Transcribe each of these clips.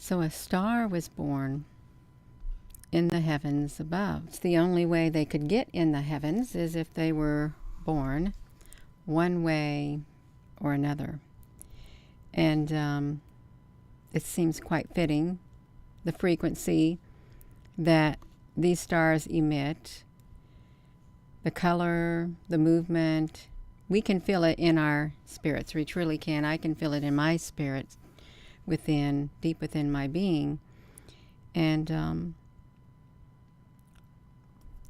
So a star was born in the heavens above. It's the only way they could get in the heavens is if they were born one way or another. And it seems quite fitting, the frequency that these stars emit, the color, the movement. We can feel it in our spirits. We truly can. I can feel it in my spirit, within, deep within my being. And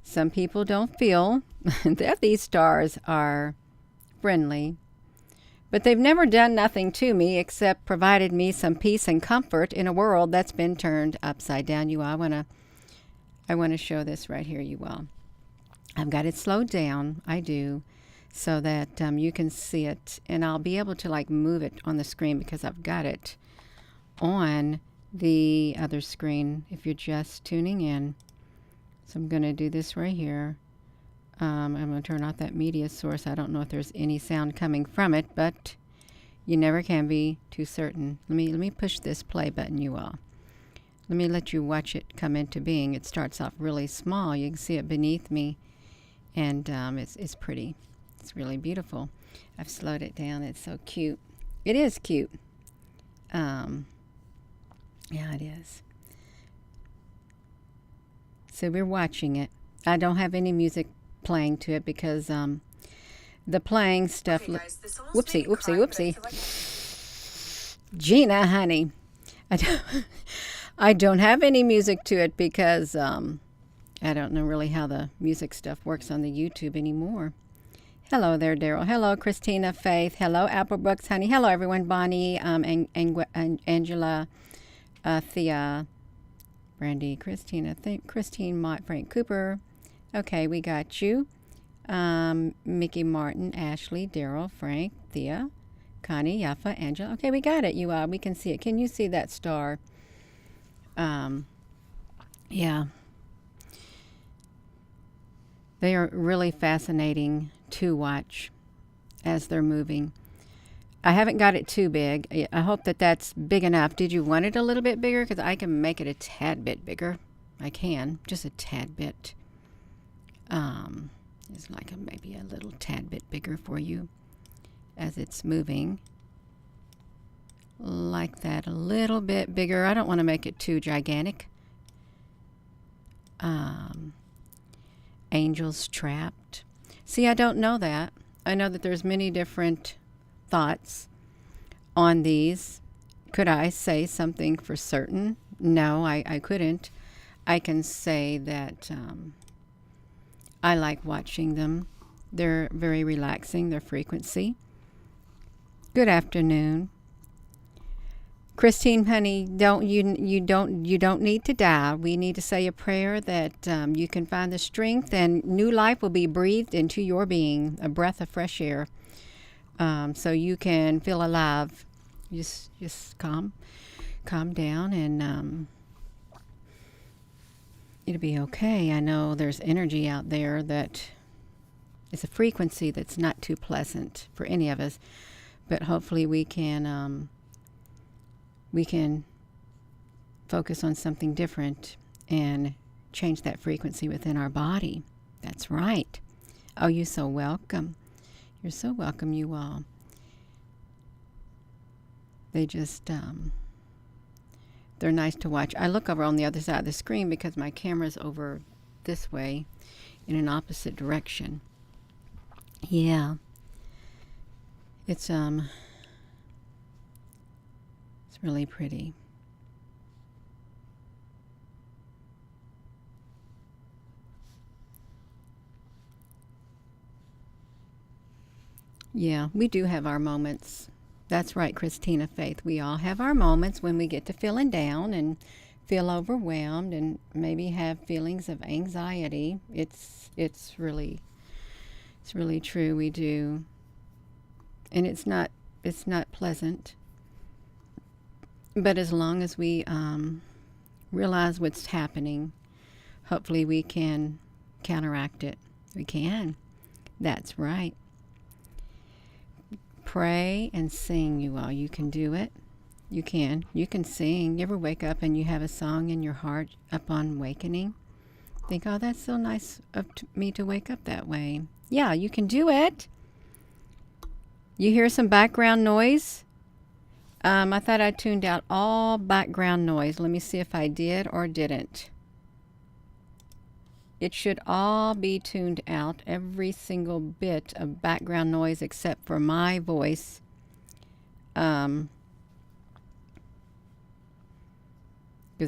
some people don't feel that these stars are friendly, but they've never done nothing to me except provided me some peace and comfort in a world that's been turned upside down. You all, I want to show this right here, you all. I've got it slowed down, I do, so that you can see it, and I'll be able to like move it on the screen because I've got it on the other screen if you're just tuning in. So I'm going to do this right here. I'm going to turn off that media source. I don't know if there's any sound coming from it, but you never can be too certain. Let me push this play button, you all. Let me let you watch it come into being. It starts off really small. You can see it beneath me, and it's pretty. It's really beautiful. I've slowed it down. It's so cute. It is cute. Yeah, it is. So we're watching it. I don't have any music playing to it because the playing stuff. Okay, guys, whoopsie. Gina, honey, I don't have any music to it because I don't know really how the music stuff works on the YouTube anymore. Hello there, Daryl. Hello, Christina, Faith. Hello, Apple Brooks, honey. Hello, everyone. Bonnie, Angela, Thea, Brandy, Christina, Christine, Mott, Frank Cooper. Okay, we got you. Mickey Martin, Ashley, Daryl, Frank, Thea, Connie, Yafa, Angela. Okay, we got it, you all. We can see it. Can you see that star? Yeah. They are really fascinating to watch as they're moving. I haven't got it too big. I hope that that's big enough. Did you want it a little bit bigger? Because I can make it a tad bit bigger. I can, just a tad bit. It's like maybe a little tad bit bigger for you as it's moving. Like that, a little bit bigger. I don't want to make it too gigantic. Angels trapped. See, I don't know that. I know that there's many different thoughts on these. Could I say something for certain? No, I couldn't. I can say that I like watching them. They're very relaxing, their frequency. Good afternoon. Christine, honey, you don't need to die. We need to say a prayer that you can find the strength and new life will be breathed into your being, a breath of fresh air, so you can feel alive. Just calm down, and it'll be okay. I know there's energy out there that is a frequency that's not too pleasant for any of us, but hopefully we can focus on something different and change that frequency within our body. That's right. Oh, you're so welcome. You're so welcome, you all. They just, they're nice to watch. I look over on the other side of the screen because my camera's over this way in an opposite direction. Yeah. It's really pretty. Yeah, we do have our moments. That's right, Christina Faith. We all have our moments when we get to feeling down and feel overwhelmed and maybe have feelings of anxiety. It's really true. We do. And it's not pleasant. But as long as we realize what's happening, hopefully we can counteract it. We can. That's right. Pray and sing, you all. You can do it. You can. You can sing. You ever wake up and you have a song in your heart upon awakening? Think, oh, that's so nice of me to wake up that way. Yeah, you can do it. You hear some background noise? I thought I tuned out all background noise. Let me see if I did or didn't. It should all be tuned out, every single bit of background noise except for my voice. Because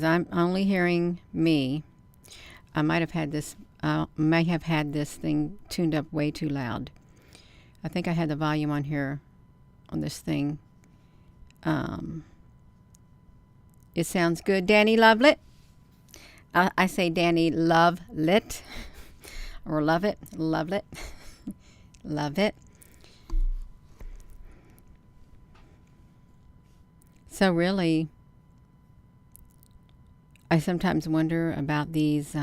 I'm only hearing me. I may have had this thing tuned up way too loud. I think I had the volume on here on this thing. It sounds good. Danny Lovelit. I say Danny Lovelit. Or love it. Lovelit. Love it. So really, I sometimes wonder about these,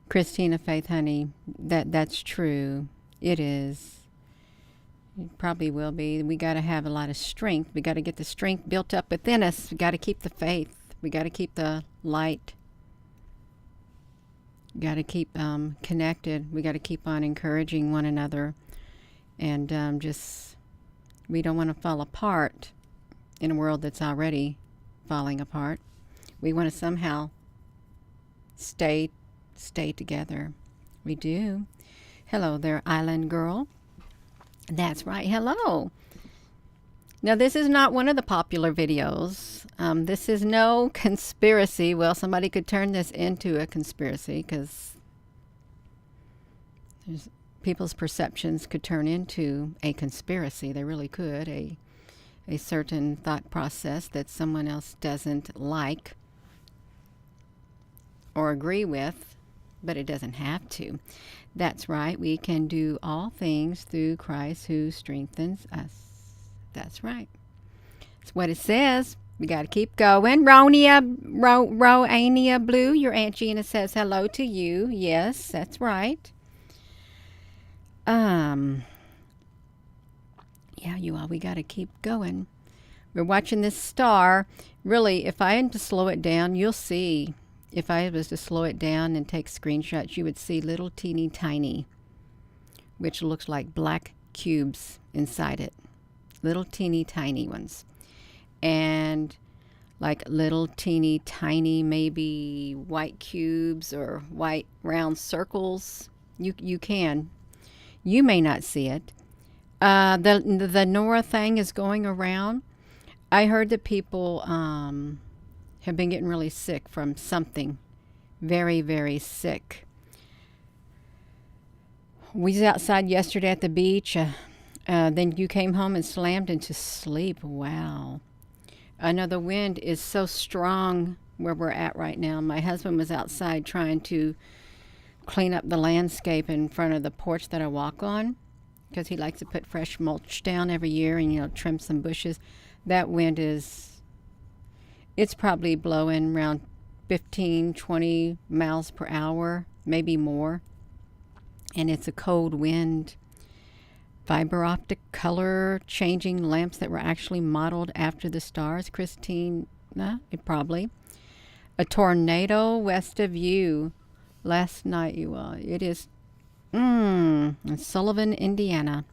Christina Faith Honey, that's true. It is. It probably will be. We got to have a lot of strength. We got to get the strength built up within us. We got to keep the faith. We got to keep the light. We got to keep connected. We got to keep on encouraging one another. And we don't want to fall apart in a world that's already falling apart. We want to somehow stay together. We do. Hello there, Island Girl. That's right. Hello. Now, this is not one of the popular videos. This is no conspiracy. Well, somebody could turn this into a conspiracy because people's perceptions could turn into a conspiracy. They really could. A certain thought process that someone else doesn't like or agree with, but it doesn't have to. That's right. We can do all things through Christ who strengthens us. That's right. That's what it says. We got to keep going. Roania Blue, your Aunt Gina says hello to you. Yes, that's right. Yeah, you all, we got to keep going. We're watching this star. Really, if I had to slow it down, you'll see. If I was to slow it down and take screenshots, you would see little teeny tiny, which looks like black cubes inside it. Little teeny tiny ones. And like little teeny tiny, maybe white cubes or white round circles. You can. You may not see it. The Nora thing is going around. I heard that people have been getting really sick from something. Very, very sick. We was outside yesterday at the beach. Then you came home and slammed into sleep. Wow. I know the wind is so strong where we're at right now. My husband was outside trying to clean up the landscape in front of the porch that I walk on because he likes to put fresh mulch down every year and, trim some bushes. That wind it's probably blowing around 15, 20 miles per hour, maybe more. And it's a cold wind. Fiber optic color changing lamps that were actually modeled after the stars. Christine, probably. A tornado west of you last night, you all. It is in Sullivan, Indiana.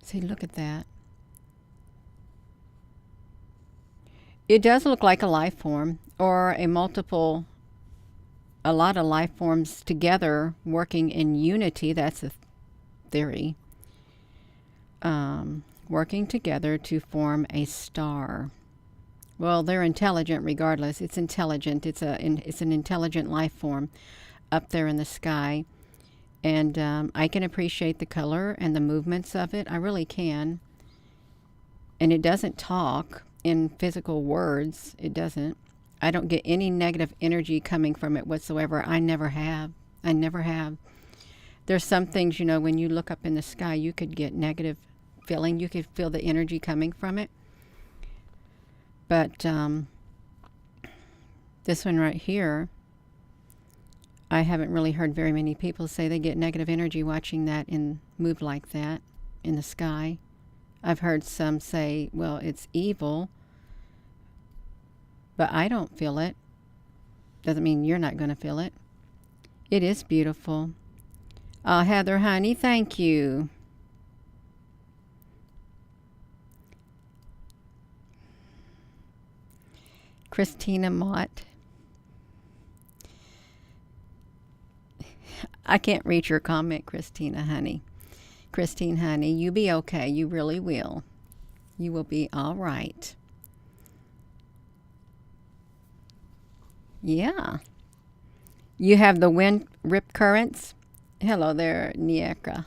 See, look at that. It does look like a life form or a lot of life forms together working in unity. That's a theory. Working together to form a star. Well, they're intelligent regardless. It's intelligent. It's an intelligent life form up there in the sky. And I can appreciate the color and the movements of it. I really can. And it doesn't talk in physical words. It doesn't. I don't get any negative energy coming from it whatsoever. I never have. There's some things, when you look up in the sky, you could get negative feeling. You could feel the energy coming from it. But this one right here, I haven't really heard very many people say they get negative energy watching that and move like that. in the sky. I've heard some say, well, it's evil, but I don't feel it. Doesn't mean you're not going to feel it. It is beautiful. Heather, honey, thank you. Christina Mott. I can't read your comment, Christina, honey. Christine, honey, you be okay. You really will. You will be all right. Yeah. You have the wind rip currents. Hello there, Nieka.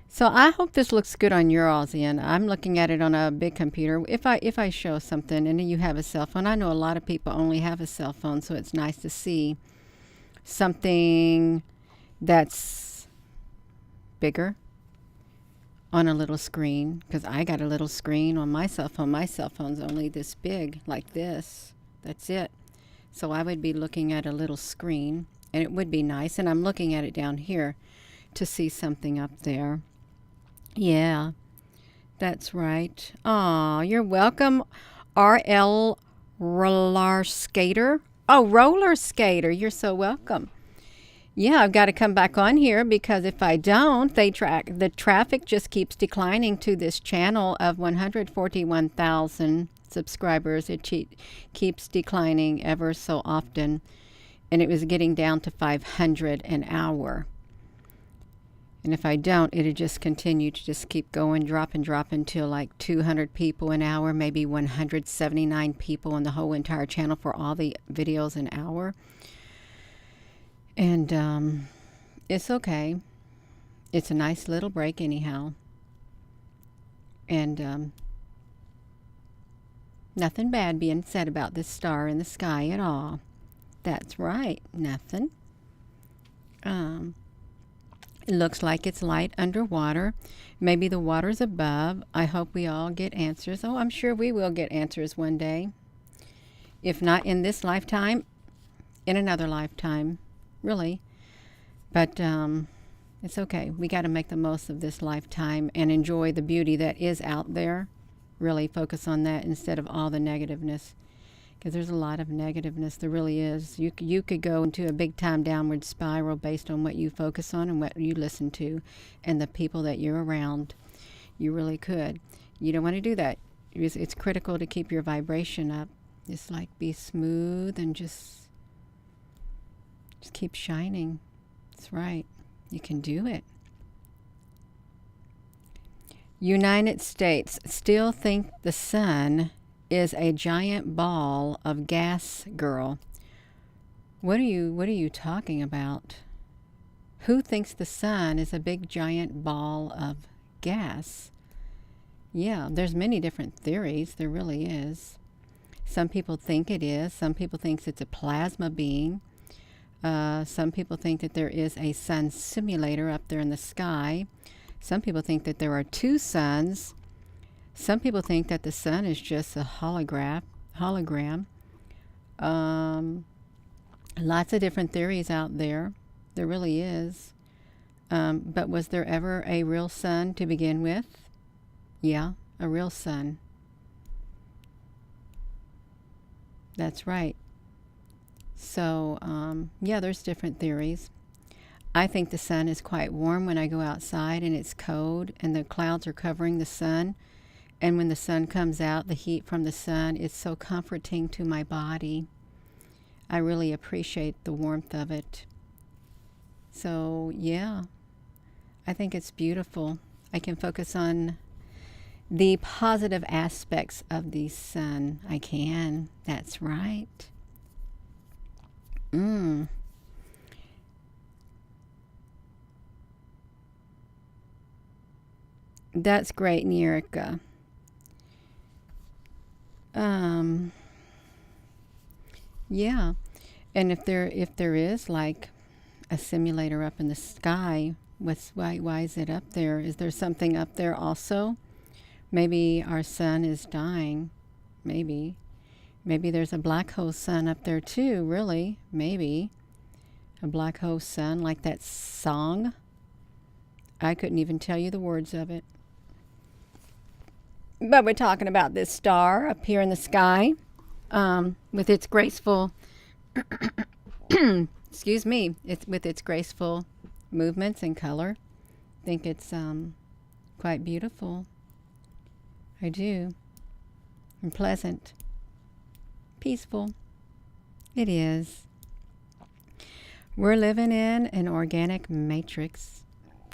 So I hope this looks good on your all's end. I'm looking at it on a big computer. If I show something and you have a cell phone, I know a lot of people only have a cell phone, so it's nice to see something that's bigger on a little screen, because I got a little screen on my cell phone. My cell phone's only this big, like this. That's it. So I would be looking at a little screen, and it would be nice. And I'm looking at it down here to see something up there. Yeah, that's right. Aw, you're welcome, RL Roller Skater. Oh, Roller Skater, you're so welcome. Yeah, I've got to come back on here, because if I don't, the traffic just keeps declining to this channel of 141,000 subscribers. It keeps declining ever so often, and it was getting down to 500 an hour. And if I don't, it'll just continue to just keep going, drop until like 200 people an hour, maybe 179 people in the whole entire channel for all the videos an hour. And it's okay. It's a nice little break anyhow. And nothing bad being said about this star in the sky at all. That's right, nothing. It looks like it's light underwater. Maybe the water's above. I hope we all get answers. Oh, I'm sure we will get answers one day. If not in this lifetime, in another lifetime, really. But it's okay. We got to make the most of this lifetime and enjoy the beauty that is out there. Really focus on that instead of all the negativeness. Because there's a lot of negativeness. There really is. You could go into a big time downward spiral based on what you focus on and what you listen to and the people that you're around. You really could. You don't want to do that. It's critical to keep your vibration up. Just like be smooth and just keep shining. That's right. You can do it. United States still think the sun is a giant ball of gas, girl. What are you talking about? Who thinks the sun is a big giant ball of gas? Yeah, there's many different theories. There really is. Some people think it is. Some people think it's a plasma being. Some people think that there is a sun simulator up there in the sky. Some people think that there are two suns. Some people think that the sun is just a hologram. Lots of different theories out there. There really is. But was there ever a real sun to begin with? Yeah, a real sun. That's right. So, yeah, there's different theories. I think the sun is quite warm when I go outside and it's cold and the clouds are covering the sun. And when the sun comes out, the heat from the sun is so comforting to my body. I really appreciate the warmth of it. So, yeah, I think it's beautiful. I can focus on the positive aspects of the sun. I can. That's right. That's great, Nierika. Yeah, and if there is like a simulator up in the sky, why is it up there? Is there something up there also? Maybe our sun is dying. Maybe there's a black hole sun up there too. Really, maybe. A black hole sun, like that song. I couldn't even tell you the words of it. But we're talking about this star up here in the sky, with its graceful, excuse me, with its graceful movements and color. I think it's quite beautiful. I do. And pleasant. Peaceful. It is. We're living in an organic matrix.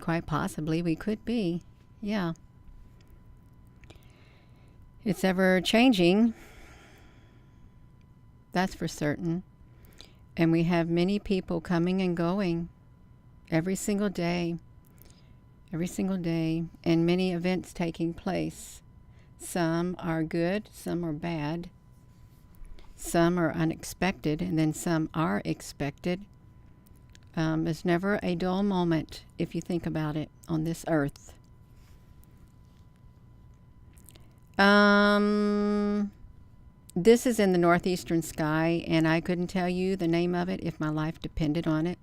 Quite possibly we could be. Yeah. It's ever changing. That's for certain. And we have many people coming and going every single day. Every single day. And many events taking place. Some are good, some are bad. Some are unexpected, and then some are expected. There's never a dull moment, if you think about it, on this earth. This is in the northeastern sky, and I couldn't tell you the name of it if my life depended on it.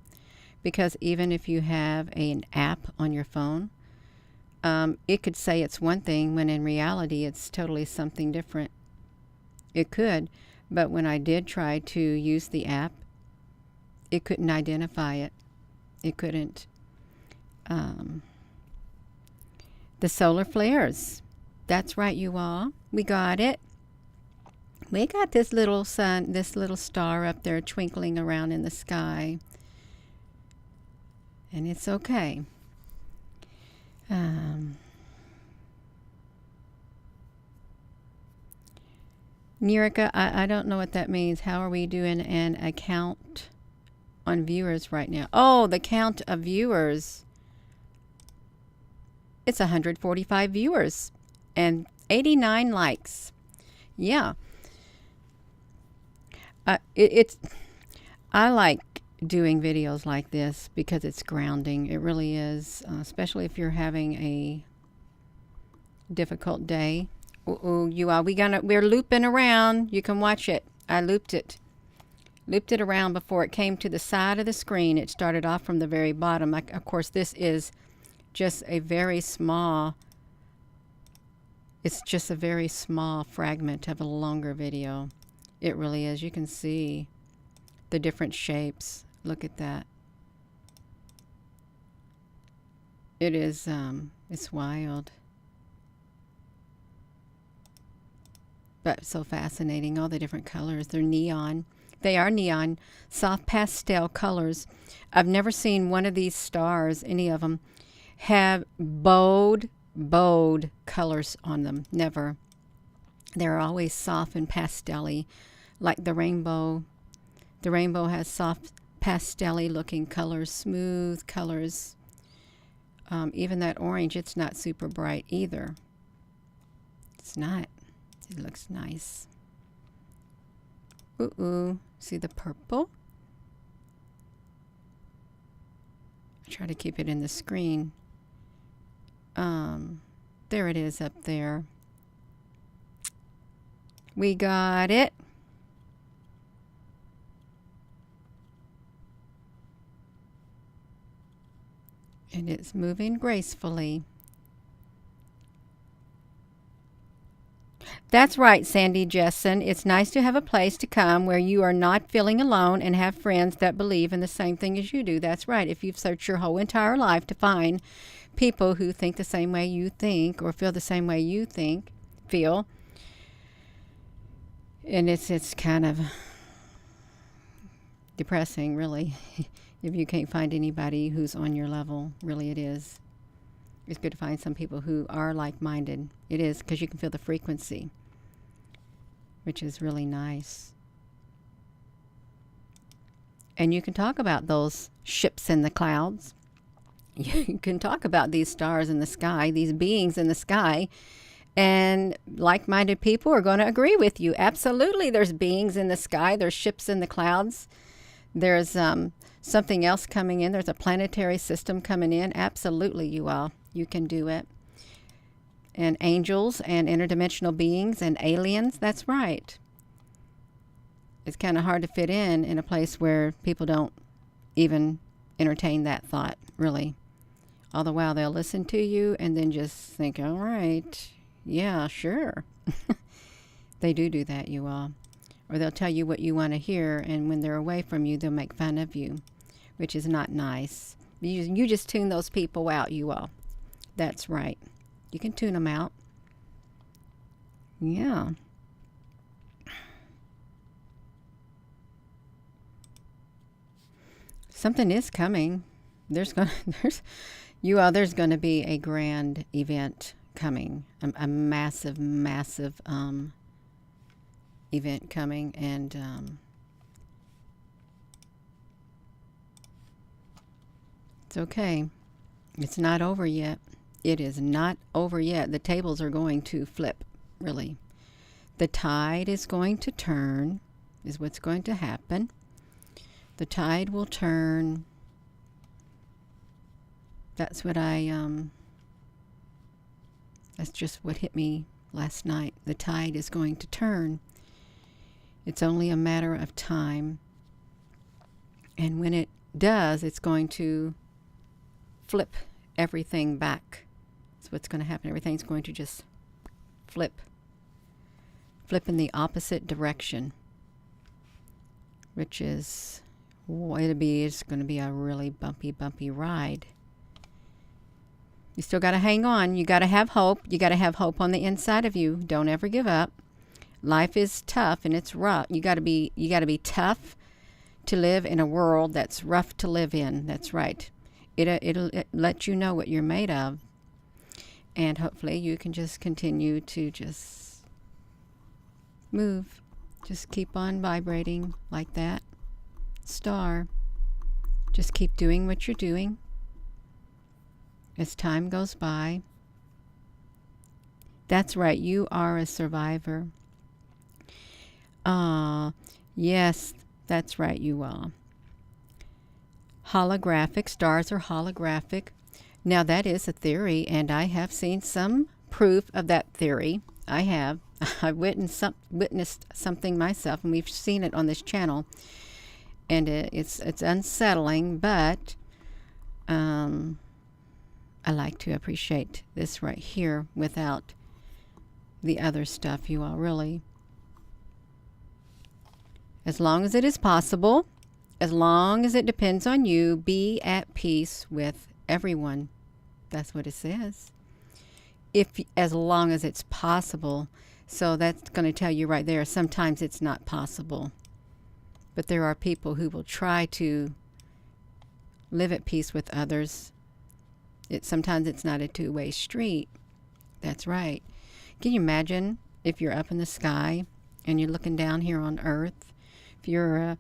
Because even if you have an app on your phone, it could say it's one thing when in reality it's totally something different. It could, but when I did try to use the app, it couldn't identify it. It couldn't. The solar flares. That's right, you all. We got it. We got this little sun, this little star up there twinkling around in the sky. And it's okay. Nirika, I don't know what that means. How are we doing an account on viewers right now? Oh, the count of viewers. It's 145 viewers and 89 likes. Yeah. I like doing videos like this because it's grounding. It really is, especially if you're having a difficult day. We're looping around. You can watch it. I looped it around before it came to the side of the screen. It started off from the very bottom. Of course, this is just a very small. It's just a very small fragment of a longer video. It really is. You can see the different shapes. Look at that. It is, it's wild. But so fascinating. All the different colors. They're neon. They are neon. Soft pastel colors. I've never seen one of these stars, any of them, have bold colors on them. Never. They're always soft and pastel-y, like the rainbow. The rainbow has soft pastel-y looking colors, smooth colors. Even that orange, it's not super bright either. It's not. It looks nice. Ooh, see the purple? I try to keep it in the screen. There it is up there. We got it. And it's moving gracefully. That's right, Sandy Jessen. It's nice to have a place to come where you are not feeling alone and have friends that believe in the same thing as you do. That's right. If you've searched your whole entire life to find people who think the same way you think or feel the same way you feel, and it's kind of depressing, really, if you can't find anybody who's on your level. Really, it is. It's good to find some people who are like-minded. It is, because you can feel the frequency, which is really nice. And you can talk about those ships in the clouds. You can talk about these stars in the sky, these beings in the sky, and like-minded people are going to agree with you. Absolutely, there's beings in the sky. There's ships in the clouds. There's something else coming in. There's a planetary system coming in. Absolutely, you all. You can do it. And angels and interdimensional beings and aliens. That's right. It's kind of hard to fit in a place where people don't even entertain that thought, really. All the while they'll listen to you and then just think, all right, yeah, sure. They do that, you all. Or they'll tell you what you want to hear, and when they're away from you, they'll make fun of you, which is not nice. You just tune those people out, you all. That's right. You can tune them out. Yeah. Something is coming. There's gonna be a grand event coming, a massive event coming, and it's okay. It's not over yet. It is not over yet. The tables are going to flip, really. The tide is going to turn, is what's going to happen. The tide will turn. That's what that's just what hit me last night. The tide is going to turn. It's only a matter of time. And when it does, it's going to flip everything back. That's what's going to happen. Everything's going to just flip in the opposite direction, which is, it's going to be a really bumpy ride. You still got to hang on. You got to have hope. You got to have hope on the inside of you. Don't ever give up. Life is tough and it's rough. You got to be tough to live in a world that's rough to live in. That's right. It'll let you know what you're made of. And hopefully you can just continue to just move. Just keep on vibrating like that star. Just keep doing what you're doing. As time goes by. That's right. You are a survivor. Yes, that's right. You are. Holographic. Stars are holographic. Now that is a theory, and I have seen some proof of that theory. I have. I witnessed something myself, and we've seen it on this channel. And it's unsettling, but I like to appreciate this right here without the other stuff, you all, really. As long as it is possible, as long as it depends on you, be at peace with everyone. That's what it says. As long as it's possible. So that's going to tell you right there, sometimes it's not possible. But there are people who will try to live at peace with others. Sometimes it's not a two-way street. That's right. Can you imagine if you're up in the sky and you're looking down here on Earth? If you're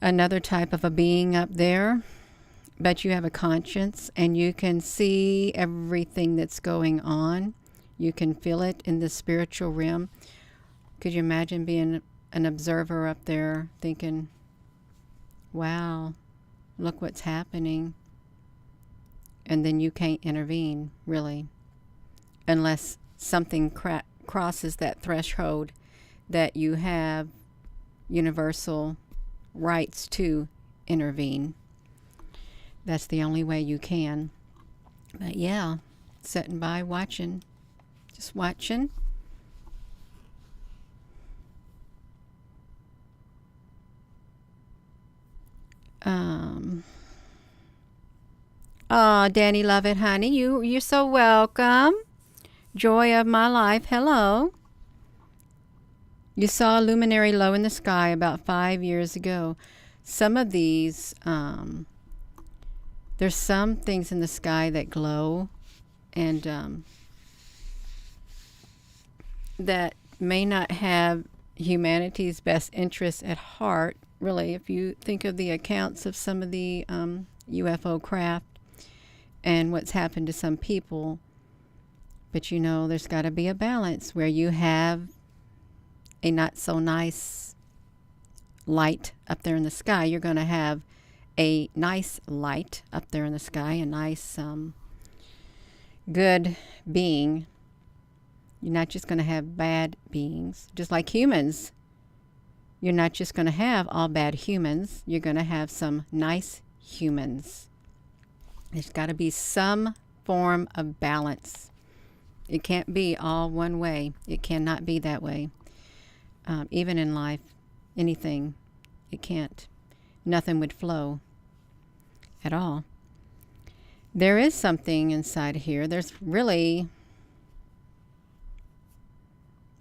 another type of a being up there, but you have a conscience and you can see everything that's going on. You can feel it in the spiritual realm. Could you imagine being an observer up there thinking, wow, look what's happening? And then you can't intervene, really, unless something crosses that threshold that you have universal rights to intervene. That's the only way you can. But yeah, sitting by watching, just watching. Oh, Danny, love it, honey. You're so welcome. Joy of my life. Hello. You saw a luminary low in the sky about 5 years ago. Some of these, there's some things in the sky that glow, and that may not have humanity's best interests at heart, really. If you think of the accounts of some of the UFO craft and what's happened to some people. But you know, there's got to be a balance where you have a not so nice light up there in the sky. You're going to have a nice light up there in the sky, a nice good being. You're not just going to have bad beings, just like humans. You're not just going to have all bad humans. You're going to have some nice humans. There's got to be some form of balance. It can't be all one way. It cannot be that way. Even in life, anything, it can't. Nothing would flow at all. There is something inside here. There's really,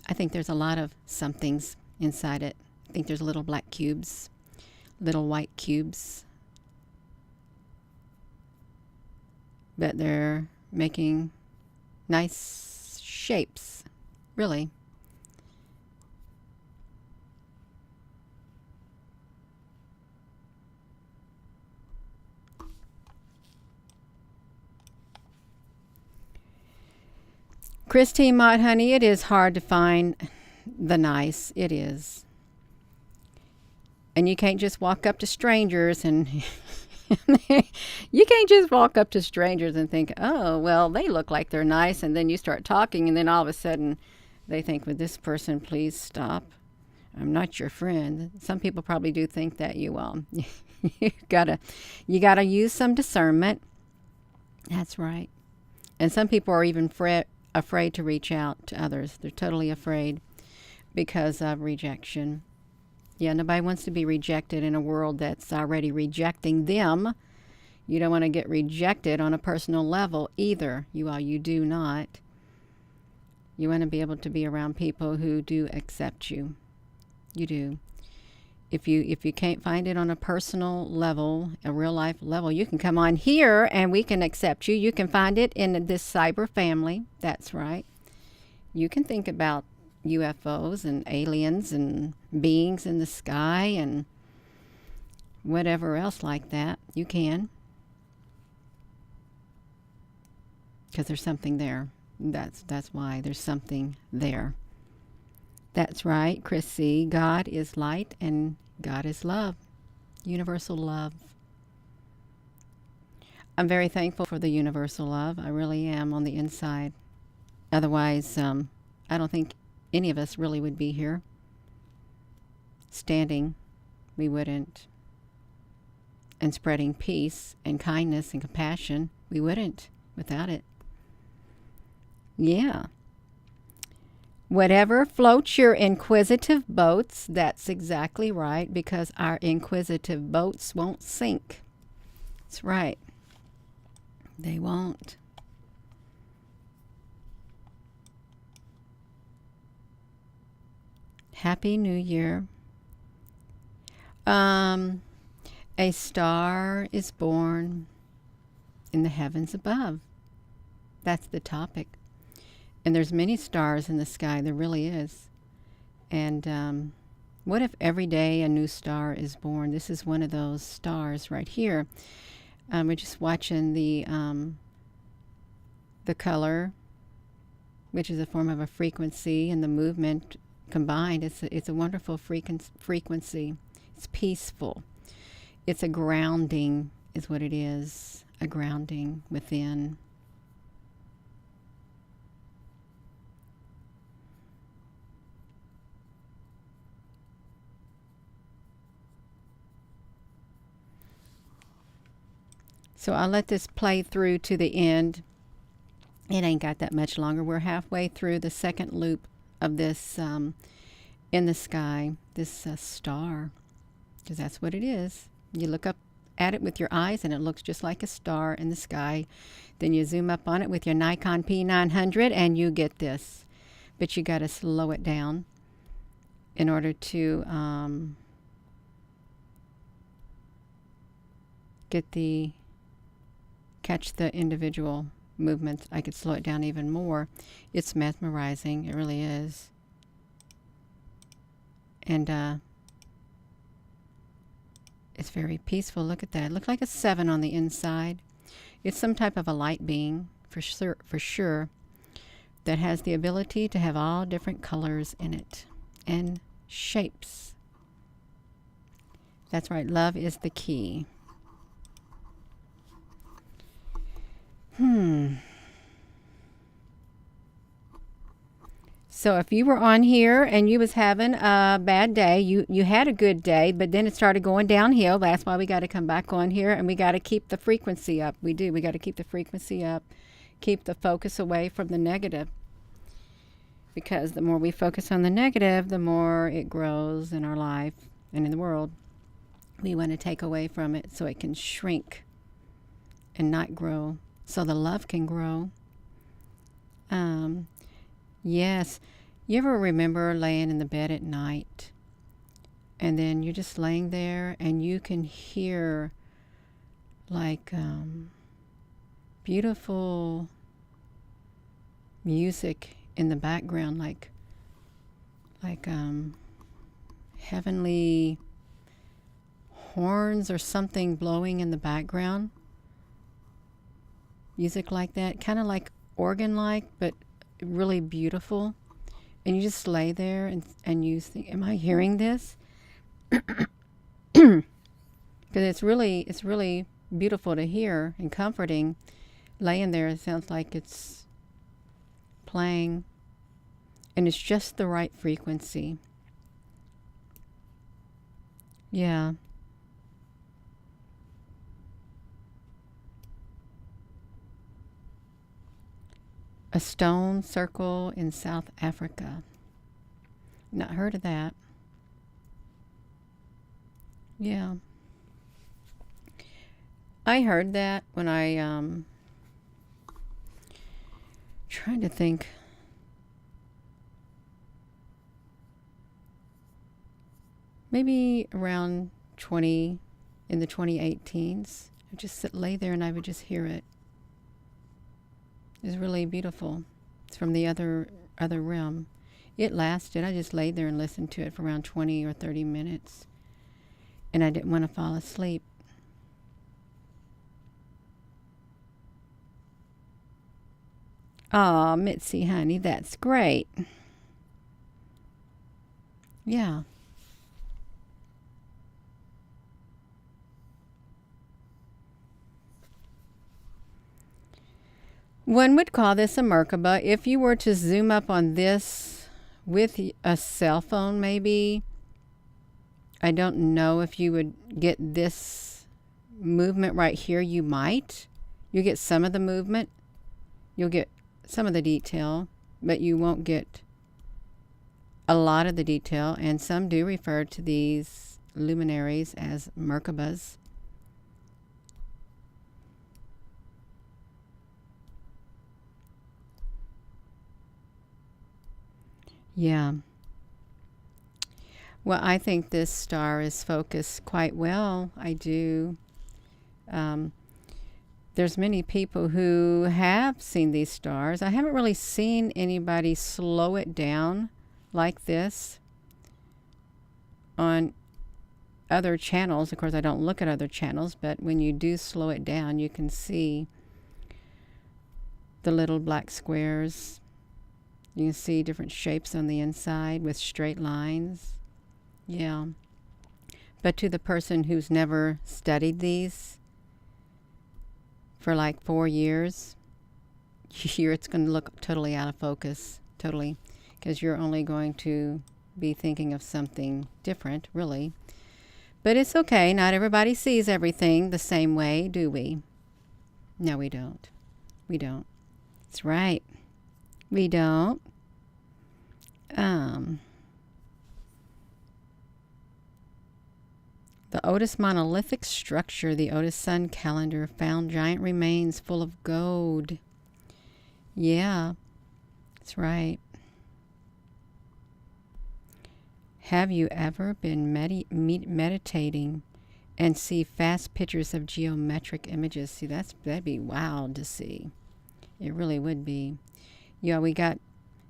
I think there's a lot of somethings inside it. I think there's little black cubes, little white cubes. But they're making nice shapes, really. Christine Mott, honey, it is hard to find the nice. It is. And you can't just walk up to strangers and you can't just walk up to strangers and think, oh, well, they look like they're nice. And then you start talking, and then all of a sudden they think, would this person please stop? I'm not your friend. Some people probably do think that. You gotta use some discernment. That's right. And some people are even afraid to reach out to others. They're totally afraid because of rejection. Yeah, nobody wants to be rejected in a world that's already rejecting them. You don't want to get rejected on a personal level either. You do not. You want to be able to be around people who do accept you. You do. If you can't find it on a personal level, a real life level, you can come on here and we can accept you. You can find it in this cyber family. That's right. You can think about UFOs and aliens and beings in the sky and whatever else like that. You can. Because there's something there. That's why there's something there. That's right, Chris C. God is light and God is love. Universal love. I'm very thankful for the universal love. I really am on the inside. Otherwise, I don't think any of us really would be here. Standing, we wouldn't. And spreading peace and kindness and compassion, we wouldn't without it. Yeah. Whatever floats your inquisitive boats, that's exactly right, because our inquisitive boats won't sink. That's right. They won't. Happy New Year. A star is born in the heavens above. That's the topic. And there's many stars in the sky. There really is. And what if every day a new star is born? This is one of those stars right here. We're just watching the color, which is a form of a frequency, and the movement combined. It's a wonderful frequency. It's peaceful. It's a grounding, is what it is. A grounding within. So I'll let this play through to the end. It ain't got that much longer. We're halfway through the second loop of this in the sky, this star, because that's what it is. You look up at it with your eyes and it looks just like a star in the sky. Then you zoom up on it with your Nikon P900 and you get this. But you got to slow it down in order to catch the individual movements. I could slow it down even more. It's mesmerizing. It really is. And it's very peaceful. Look at that. It looks like a 7 on the inside. It's some type of a light being, for sure, that has the ability to have all different colors in it and shapes. That's right. Love is the key. So if you were on here and you was having a bad day, you had a good day, but then it started going downhill. That's why we got to come back on here, and we got to keep the frequency up. We do. We got to keep the frequency up, keep the focus away from the negative. Because the more we focus on the negative, the more it grows in our life and in the world. We want to take away from it so it can shrink and not grow, so the love can grow. Yes. You ever remember laying in the bed at night and then you're just laying there and you can hear like beautiful music in the background, like heavenly horns or something blowing in the background? Music like that, kind of like organ-like, but really beautiful. And you just lay there and you think, am I hearing this? Because it's really beautiful to hear and comforting. Laying there, it sounds like it's playing, and it's just the right frequency. Yeah. A stone circle in South Africa. Not heard of that. Yeah. I heard that when I trying to think. Maybe around in the 2018s. I just lay there and I would just hear it. It was really beautiful. It's from the other realm. It lasted. I just laid there and listened to it for around 20 or 30 minutes. And I didn't want to fall asleep. Aw, Mitzi, honey, that's great. Yeah. One would call this a Merkaba. If you were to zoom up on this with a cell phone, maybe, I don't know if you would get this movement right here. You might. You get some of the movement. You'll get some of the detail, but you won't get a lot of the detail. And some do refer to these luminaries as Merkabas. Yeah. Well, I think this star is focused quite well. I do. There's many people who have seen these stars. I haven't really seen anybody slow it down like this on other channels. Of course, I don't look at other channels, but when you do slow it down, you can see the little black squares. You can see different shapes on the inside with straight lines. Yeah. But to the person who's never studied these for like 4 years, it's going to look totally out of focus. Totally. Because you're only going to be thinking of something different, really. But it's okay. Not everybody sees everything the same way, do we? No, we don't. We don't. That's right. We don't. The Otis monolithic structure, the Otis sun calendar, found giant remains full of gold. Yeah, that's right. Have you ever been meditating and see fast pictures of geometric images? See, that'd be wild to see. It really would be. Yeah, we got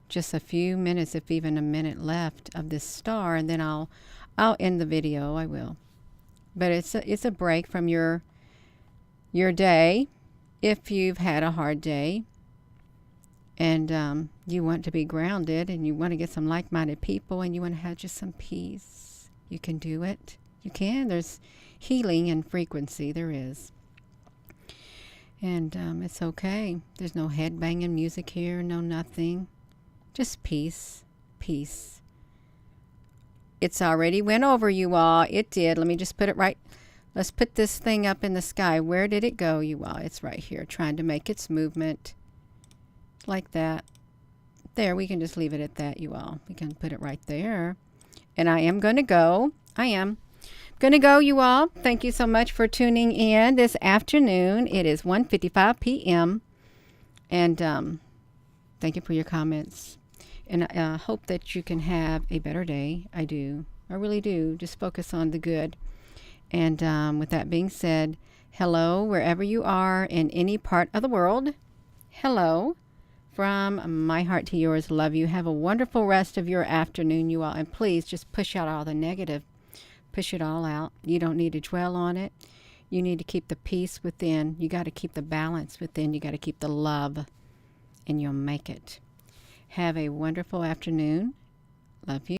just a few minutes, if even a minute left of this star, and then I'll end the video. I will. But it's a break from your day if you've had a hard day and you want to be grounded and you want to get some like-minded people and you want to have just some peace. You can do it. You can. There's healing and frequency. There is. And it's okay. There's no head banging music here. No nothing. Just peace. peace. It's already went over, you all. It did. Let me just put it right. Let's put this thing up in the sky. Where did it go, you all? It's right here, trying to make its movement like that. There, we can just leave it at that, you all. We can put it right there. And I am going to go. I am going to go, you all. Thank you so much for tuning in this afternoon. It is 1:55 p.m. And thank you for your comments. And I hope that you can have a better day. I do. I really do. Just focus on the good. And with that being said, hello, wherever you are in any part of the world. Hello. From my heart to yours, love you. Have a wonderful rest of your afternoon, you all. And please just push out all the negative. Push it all out. You don't need to dwell on it. You need to keep the peace within. You got to keep the balance within. You got to keep the love. And you'll make it. Have a wonderful afternoon. Love you.